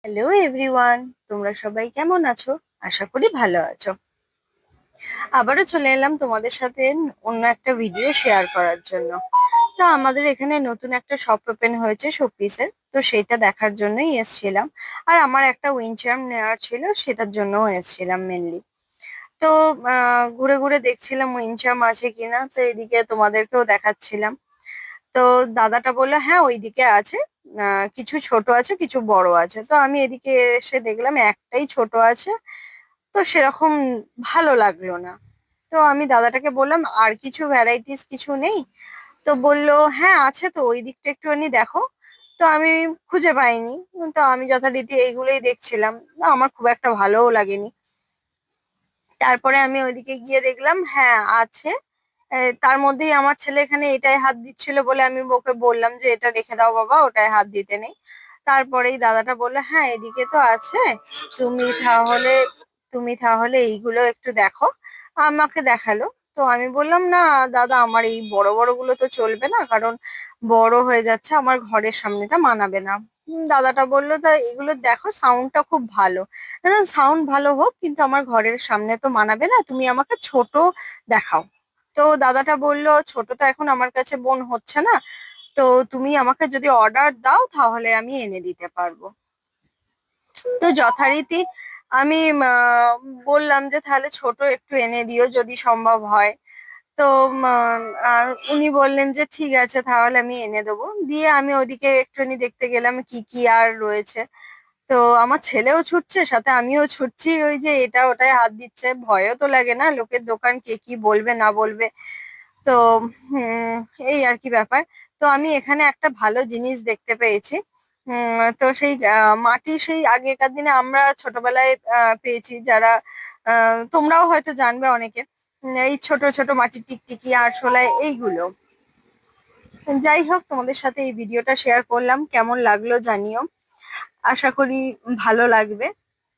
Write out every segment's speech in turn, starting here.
Hello everyone, তোমরা সবাই কেমন আছো? আশা করি ভালো আছো। আবারও চলে এলাম তোমাদের সাথে অন্য একটা ভিডিও শেয়ার করার জন্য। তো আমাদের এখানে নতুন একটা শপ ওপেন হয়েছে শোপিসের, তো সেটা দেখার জন্যই এসেছিলাম। আর আমার একটা উইন্ডচার্ম নেওয়ার ছিল, সেটার জন্যও এসেছিলাম মেনলি। তো ঘুরে ঘুরে দেখছিলাম উইন্ডচার্ম আছে কিনা, তো এদিকে তোমাদেরকেও দেখাচ্ছিলাম। তো দাদাটা বললো হ্যাঁ ওইদিকে আছে, কিছু ছোট আছে কিছু বড় আছে। তো আমি এদিকে এসে দেখলাম একটাই ছোট আছে, তো সেরকম ভালো লাগলো না। তো আমি দাদাটাকে বললাম আর কিছু ভ্যারাইটিস কিছু নেই? তো বললো হ্যাঁ আছে, তো ওই দিকটা একটুখানি দেখো। তো আমি খুঁজে পাইনি। তো আমি যথারীতি এইগুলোই দেখছিলাম, না আমার খুব একটা ভালোও লাগেনি। তারপরে আমি ওইদিকে গিয়ে দেখলাম হ্যাঁ আছে। তার মধ্যেই আমার ছেলে এখানে এটাই হাত দিচ্ছিল বলে আমি ওকে বললাম যে এটা রেখে দাও বাবা, ওটায় হাত দিতে নেই। তারপরেই দাদাটা বললো হ্যাঁ এদিকে তো আছে, তুমি তাহলে তুমি তাহলে এইগুলো একটু দেখো। আমাকে দেখালো। তো আমি বললাম না দাদা, আমার এই বড় বড় গুলো তো চলবে না, কারণ বড় হয়ে যাচ্ছে, আমার ঘরের সামনেটা মানাবে না। দাদাটা বললো তা এগুলো দেখো, সাউন্ডটা খুব ভালো। সাউন্ড ভালো হোক, কিন্তু আমার ঘরের সামনে তো মানাবে না, তুমি আমাকে ছোট দেখাও। তো দাদাটা বলল ছোট তো এখন আমার কাছে বোন হচ্ছে না, তো তুমি আমাকে যদি অর্ডার দাও তাহলে আমি এনে দিতে পারবো। তো যথারীতি আমি বললাম যে তাহলে ছোট একটু এনে দিও যদি সম্ভব হয়। তো উনি বললেন যে ঠিক আছে তাহলে আমি এনে দেবো। দিয়ে আমি ওদিকে একটুখানি দেখতে গেলাম কি কি আর রয়েছে। তো আমার ছেলেও ছুটছে সাথে, আমিও ছুটছি, ওই যে এটা ওটায় হাত দিচ্ছে। ভয়ও তো লাগে না, লোকের দোকান কে কি বলবে না বলবে। তো উম, এই আর কি ব্যাপার। তো আমি এখানে একটা ভালো জিনিস দেখতে পেয়েছি। তো সেই মাটি, সেই আগেকার দিনে আমরা ছোটবেলায় পেয়েছি, যারা তোমরাও হয়তো জানবে অনেকে। এই ছোট ছোট মাটির টিকটিকি, আরশোলা, এইগুলো। যাই হোক, তোমাদের সাথে এই ভিডিওটা শেয়ার করলাম, কেমন লাগলো জানিও। আশা করি ভালো লাগবে।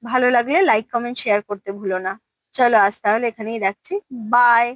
ভালো লাগলে লাইক কমেন্ট শেয়ার করতে ভুলো না। চলো আজ তাহলে এখানেই রাখছি। বাই।